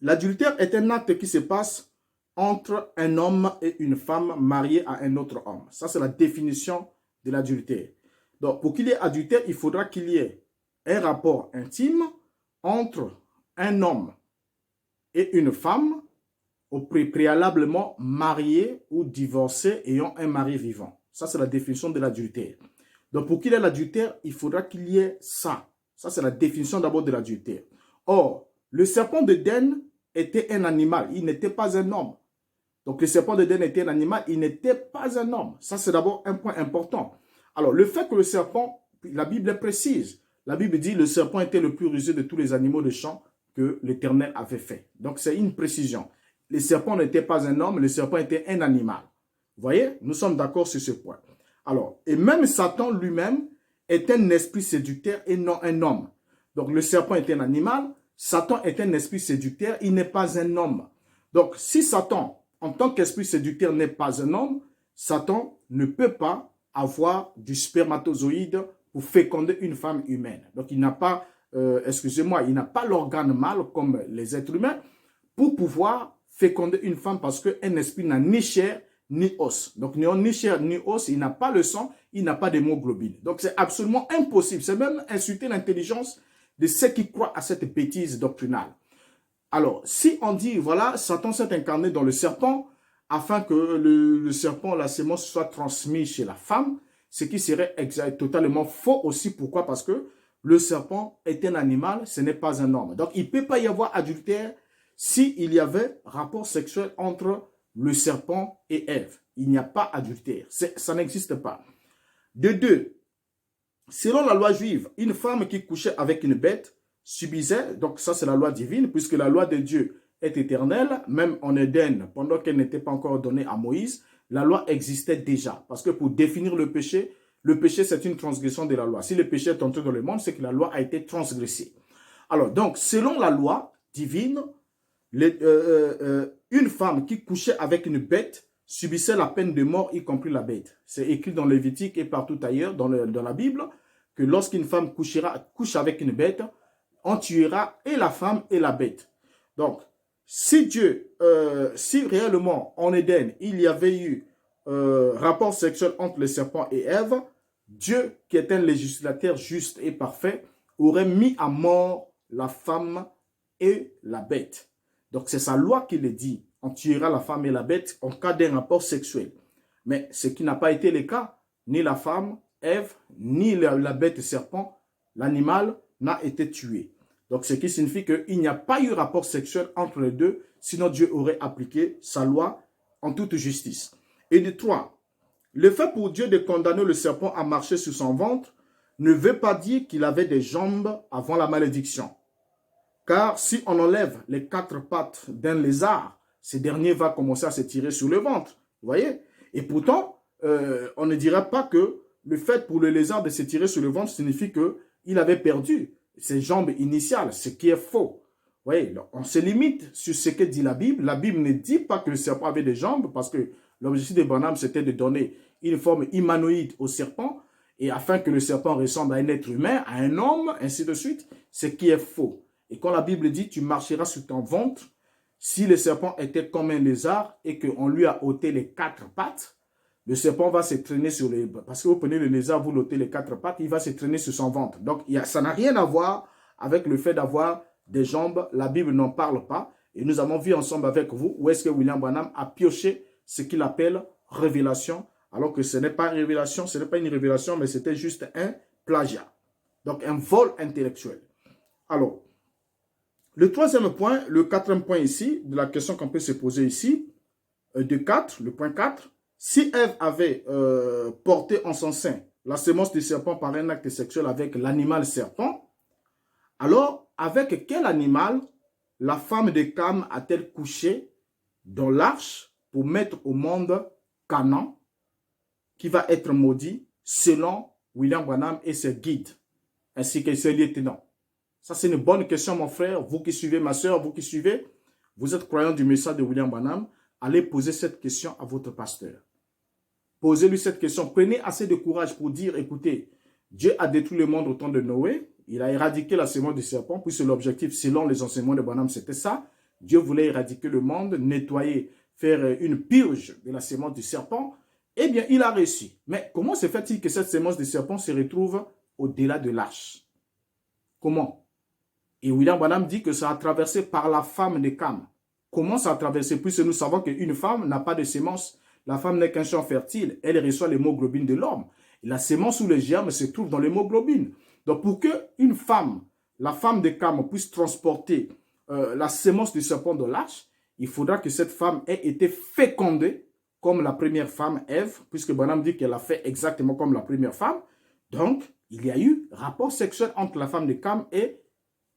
[SPEAKER 1] l'adultère est un acte qui se passe entre un homme et une femme mariés à un autre homme. Ça, c'est la définition de l'adultère. Donc, pour qu'il y ait adultère, il faudra qu'il y ait un rapport intime entre un homme et une femme préalablement mariés ou divorcés ayant un mari vivant. Ça, c'est la définition de l'adultère. Donc, pour qu'il y ait l'adultère, il faudra qu'il y ait ça. Ça, c'est la définition d'abord de l'adultère. Or, le serpent d'Éden était un animal. Il n'était pas un homme. Donc, le serpent d'Éden était un animal. Il n'était pas un homme. Ça, c'est d'abord un point important. Alors, le fait que le serpent, la Bible est précise. La Bible dit que le serpent était le plus rusé de tous les animaux de champ que l'Éternel avait fait. Donc, c'est une précision. Le serpent n'était pas un homme, le serpent était un animal. Vous voyez, nous sommes d'accord sur ce point. Alors, et même Satan lui-même est un esprit séducteur et non un homme. Donc, le serpent est un animal, Satan est un esprit séducteur, il n'est pas un homme. Donc, si Satan, en tant qu'esprit séducteur, n'est pas un homme, Satan ne peut pas avoir du spermatozoïde pour féconder une femme humaine. Donc, il n'a pas, excusez-moi, il n'a pas l'organe mâle comme les êtres humains pour pouvoir féconder une femme parce qu'un esprit n'a ni chair ni os. Donc, n'ayant ni chair ni os, il n'a pas le sang, il n'a pas d'hémoglobine. Donc, c'est absolument impossible. C'est même insulter l'intelligence de ceux qui croient à cette bêtise doctrinale. Alors, si on dit, voilà, Satan s'est incarné dans le serpent afin que le serpent, la sémence, soit transmise chez la femme, ce qui serait totalement faux aussi. Pourquoi? Parce que le serpent est un animal, ce n'est pas un homme. Donc, il ne peut pas y avoir adultère s'il y avait rapport sexuel entre le serpent et Ève. Il n'y a pas adultère. Ça n'existe pas. De 2, selon la loi juive, une femme qui couchait avec une bête subissait, donc ça c'est la loi divine, puisque la loi de Dieu est éternelle, même en Éden, pendant qu'elle n'était pas encore donnée à Moïse, la loi existait déjà. Parce que pour définir le péché c'est une transgression de la loi. Si le péché est entré dans le monde, c'est que la loi a été transgressée. Alors donc, selon la loi divine, une femme qui couchait avec une bête subissait la peine de mort, y compris la bête. C'est écrit dans Lévitique et partout ailleurs dans la Bible que lorsqu'une femme couche avec une bête, on tuera et la femme et la bête. Donc, si si réellement en Éden, il y avait eu rapport sexuel entre le serpent et Ève, Dieu, qui est un législateur juste et parfait, aurait mis à mort la femme et la bête. Donc, c'est sa loi qui le dit. On tuera la femme et la bête en cas d'un rapport sexuel. Mais ce qui n'a pas été le cas, ni la femme, Ève, ni la bête serpent, l'animal n'a été tué. Donc, ce qui signifie qu'il n'y a pas eu rapport sexuel entre les deux, sinon Dieu aurait appliqué sa loi en toute justice. Et de 3, le fait pour Dieu de condamner le serpent à marcher sur son ventre ne veut pas dire qu'il avait des jambes avant la malédiction. Car si on enlève les 4 pattes d'un lézard, ce dernier va commencer à se tirer sur le ventre. Vous voyez? Et pourtant, on ne dira pas que le fait pour le lézard de se tirer sur le ventre signifie qu'il avait perdu ses jambes initiales, ce qui est faux. Vous voyez? On se limite sur ce que dit la Bible. La Bible ne dit pas que le serpent avait des jambes parce que l'objectif de Branham, c'était de donner une forme humanoïde au serpent et afin que le serpent ressemble à un être humain, à un homme, ainsi de suite, ce qui est faux. Et quand la Bible dit « tu marcheras sur ton ventre », si le serpent était comme un lézard et qu'on lui a ôté les 4 pattes, le serpent va se traîner sur les... Parce que vous prenez le lézard, vous l'ôtez les 4 pattes, il va se traîner sur son ventre. Donc, ça n'a rien à voir avec le fait d'avoir des jambes. La Bible n'en parle pas. Et nous avons vu ensemble avec vous où est-ce que William Branham a pioché ce qu'il appelle révélation, alors que ce n'est pas une révélation, mais c'était juste un plagiat. Donc, un vol intellectuel. Alors, le 3e point, le 4e point ici, de la question qu'on peut se poser ici, de 4, le point 4, si Ève avait porté en son sein la sémence du serpent par un acte sexuel avec l'animal serpent, alors avec quel animal la femme de Cam a-t-elle couché dans l'arche pour mettre au monde Canaan, qui va être maudit selon William Branham et ses guides? ainsi que ses lieutenants? Ça, c'est une bonne question, mon frère. Vous qui suivez, ma soeur, vous qui suivez, vous êtes croyant du message de William Branham, allez poser cette question à votre pasteur. Posez-lui cette question. Prenez assez de courage pour dire, écoutez, Dieu a détruit le monde au temps de Noé. Il a éradiqué la sémence du serpent, puisque l'objectif, selon les enseignements de Branham, c'était ça. Dieu voulait éradiquer le monde, nettoyer, faire une purge de la sémence du serpent. Eh bien, il a réussi. Mais comment se fait-il que cette sémence du serpent se retrouve au-delà de l'arche? Comment? Et William Branham dit que ça a traversé par la femme de Cam. Comment ça a traversé? Puisque nous savons qu'une femme n'a pas de sémence. La femme n'est qu'un champ fertile. Elle reçoit l'hémoglobine de l'homme. La sémence ou le germe se trouve dans l'hémoglobine. Donc, pour qu'une femme, la femme de Cam, puisse transporter la sémence du serpent de l'arche, il faudra que cette femme ait été fécondée comme la première femme, Ève, puisque Branham dit qu'elle a fait exactement comme la première femme. Donc, il y a eu rapport sexuel entre la femme de Cam et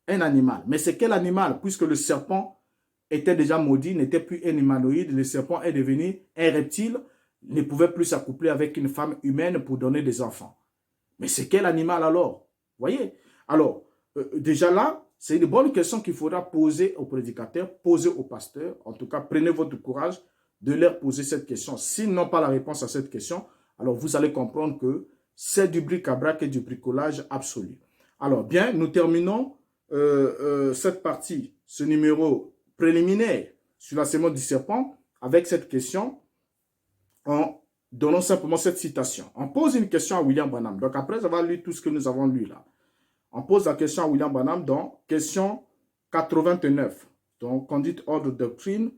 [SPEAKER 1] un animal. Mais c'est quel animal? Puisque le serpent était déjà maudit, n'était plus un humanoïde, le serpent est devenu un reptile, ne pouvait plus s'accoupler avec une femme humaine pour donner des enfants. Mais c'est quel animal alors? Voyez? Alors, déjà là, c'est une bonne question qu'il faudra poser aux prédicateurs, poser aux pasteurs. En tout cas, prenez votre courage de leur poser cette question. S'ils n'ont pas la réponse à cette question, alors vous allez comprendre que c'est du bric-à-brac et du bricolage absolu. Alors, bien, nous terminons cette partie, ce numéro préliminaire sur la sémence du serpent avec cette question en donnant simplement cette citation. On pose une question à William Branham. Donc, après avoir lu tout ce que nous avons lu là, on pose la question à William Branham dans question 89. Donc, Conduct Order Doctrine,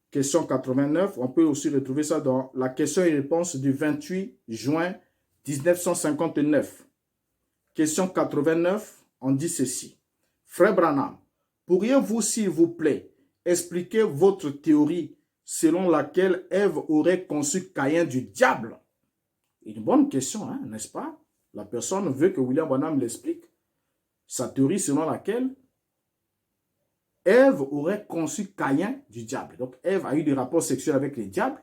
[SPEAKER 1] question 89. On peut aussi retrouver ça dans la question et réponse du 28 juin 1959. Question 89, on dit ceci. Frère Branham, pourriez-vous, s'il vous plaît, expliquer votre théorie selon laquelle Ève aurait conçu Caïn du diable? Une bonne question, hein, n'est-ce pas? La personne veut que William Branham l'explique. Sa théorie selon laquelle Ève aurait conçu Caïn du diable. Donc, Ève a eu des rapports sexuels avec les diables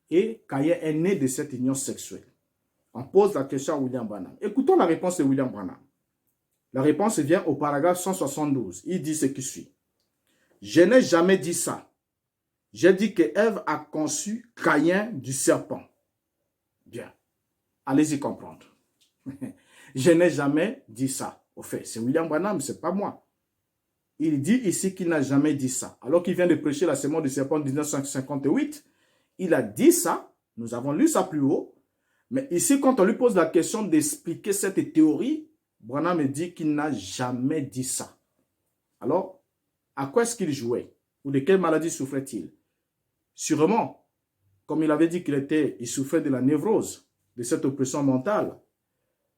[SPEAKER 1] et Caïn est né de cette union sexuelle. On pose la question à William Branham. Écoutons la réponse de William Branham. La réponse vient au paragraphe 172. Il dit ce qui suit. Je n'ai jamais dit ça. J'ai dit que Ève a conçu Caïn du serpent. Bien. Allez-y comprendre. Je n'ai jamais dit ça. Au fait, c'est William Branham, ce n'est pas moi. Il dit ici qu'il n'a jamais dit ça. Alors qu'il vient de prêcher la sémence du serpent en 1958, il a dit ça. Nous avons lu ça plus haut. Mais ici, quand on lui pose la question d'expliquer cette théorie, Branham dit qu'il n'a jamais dit ça. Alors, à quoi est-ce qu'il jouait? Ou de quelle maladie souffrait-il? Sûrement, comme il avait dit il souffrait de la névrose, de cette oppression mentale.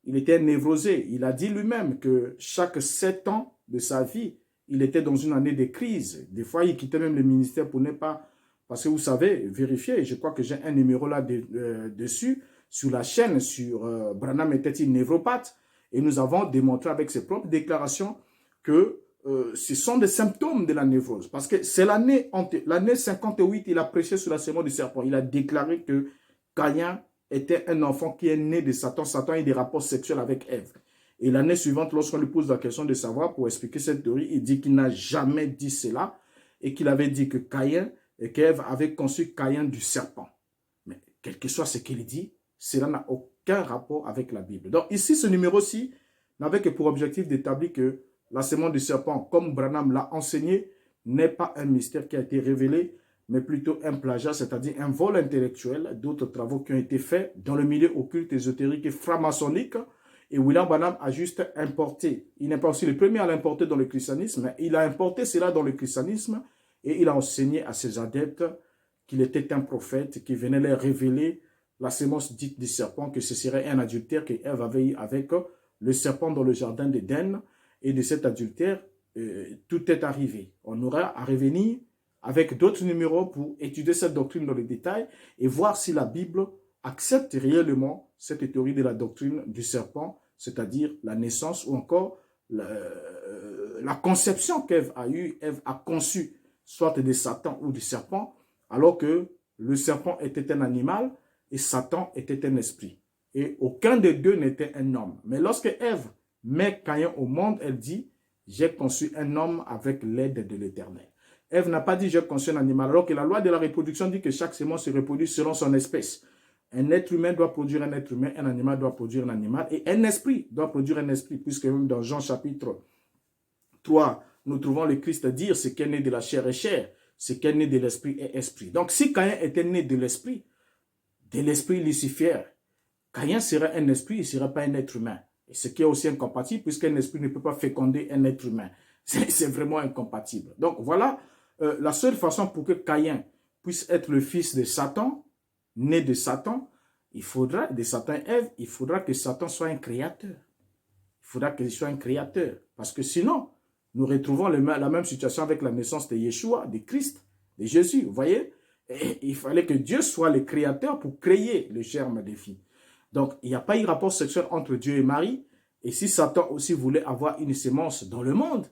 [SPEAKER 1] Il était névrosé. Il a dit lui-même que chaque 7 ans de sa vie, il était dans une année de crise. Des fois, il quittait même le ministère pour ne pas... Parce que vous savez, vérifiez, je crois que j'ai un numéro là dessus, sur la chaîne, sur Branham était-il névropathe? Et nous avons démontré avec ses propres déclarations que ce sont des symptômes de la névrose. Parce que c'est l'année 58, il a prêché sur la sémence du serpent. Il a déclaré que Caïn était un enfant qui est né de Satan. Satan a eu des rapports sexuels avec Ève. Et l'année suivante, lorsqu'on lui pose la question de savoir, pour expliquer cette théorie, il dit qu'il n'a jamais dit cela et qu'il avait dit que Caïn et qu'Ève avaient conçu Caïn du serpent. Mais quel que soit ce qu'il dit, cela n'a aucun rapport avec la Bible. Donc ici, ce numéro-ci n'avait que pour objectif d'établir que la sémence du serpent, comme Branham l'a enseigné, n'est pas un mystère qui a été révélé, mais plutôt un plagiat, c'est-à-dire un vol intellectuel d'autres travaux qui ont été faits dans le milieu occulte, ésotérique et franc-maçonnique. Et William Branham a juste importé, il n'est pas aussi le premier à l'importer dans le christianisme, mais il a importé cela dans le christianisme et il a enseigné à ses adeptes qu'il était un prophète qui venait leur révéler la sémence dite du serpent, que ce serait un adultère que Ève avait eu avec le serpent dans le jardin d'Éden. Et de cet adultère, tout est arrivé. On aura à revenir avec d'autres numéros pour étudier cette doctrine dans le détail et voir si la Bible accepte réellement cette théorie de la doctrine du serpent, c'est-à-dire la naissance ou encore la conception qu'Ève a eue. Ève a conçu soit de Satan ou du serpent, alors que le serpent était un animal et Satan était un esprit. Et aucun des deux n'était un homme. Mais lorsque Ève met Caïn au monde, elle dit, j'ai conçu un homme avec l'aide de l'Éternel. Ève n'a pas dit, j'ai conçu un animal, alors que la loi de la reproduction dit que chaque sémence se reproduit selon son espèce. Un être humain doit produire un être humain, un animal doit produire un animal, et un esprit doit produire un esprit, puisque même dans Jean chapitre 3, nous trouvons le Christ dire, ce qui est né de la chair est chair, ce qui est né de l'esprit est esprit. Donc si Caïn était né de l'esprit Lucifer, Caïn serait un esprit, il ne serait pas un être humain. Et ce qui est aussi incompatible, puisqu'un esprit ne peut pas féconder un être humain. C'est vraiment incompatible. Donc voilà, la seule façon pour que Caïn puisse être le fils de Satan, né de Satan, de Satan et Ève, il faudra que Satan soit un créateur. Il faudra qu'il soit un créateur. Parce que sinon, nous retrouvons la même situation avec la naissance de Yeshua, de Christ, de Jésus. Vous voyez? Et il fallait que Dieu soit le créateur pour créer le germe des filles. Donc, il n'y a pas eu rapport sexuel entre Dieu et Marie. Et si Satan aussi voulait avoir une sémence dans le monde,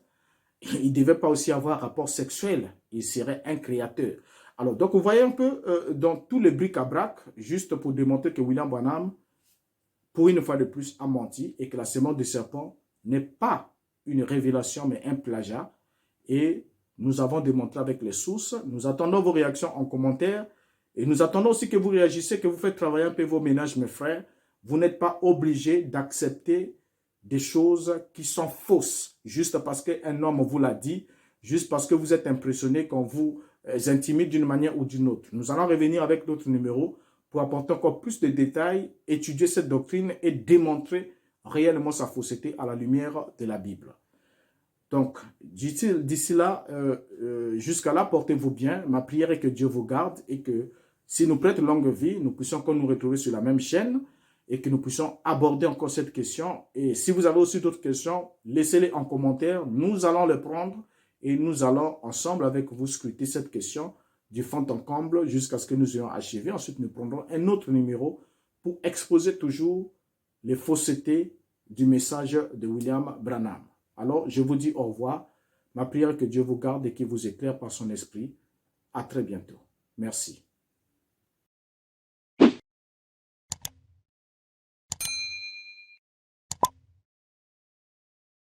[SPEAKER 1] il ne devait pas aussi avoir rapport sexuel. Il serait un créateur. Alors, donc, vous voyez un peu dans tous les bric-à-brac, juste pour démontrer que William Branham, pour une fois de plus, a menti et que la sémence de serpent n'est pas une révélation, mais un plagiat. Et nous avons démontré avec les sources. Nous attendons vos réactions en commentaire. Et nous attendons aussi que vous réagissez, que vous faites travailler un peu vos ménages, mes frères. Vous n'êtes pas obligés d'accepter des choses qui sont fausses, juste parce qu'un homme vous l'a dit, juste parce que vous êtes impressionné qu'on vous intimide d'une manière ou d'une autre. Nous allons revenir avec d'autres numéros pour apporter encore plus de détails, étudier cette doctrine et démontrer réellement sa fausseté à la lumière de la Bible. Donc, d'ici là, jusqu'à là, portez-vous bien. Ma prière est que Dieu vous garde et que s'il nous prête longue vie, nous puissions encore nous retrouver sur la même chaîne et que nous puissions aborder encore cette question. Et si vous avez aussi d'autres questions, laissez-les en commentaire. Nous allons les prendre et nous allons ensemble avec vous scruter cette question du fond en comble jusqu'à ce que nous ayons achevé. Ensuite, nous prendrons un autre numéro pour exposer toujours les faussetés du message de William Branham. Alors, je vous dis au revoir. Ma prière est que Dieu vous garde et qu'il vous éclaire par son esprit. À très bientôt. Merci.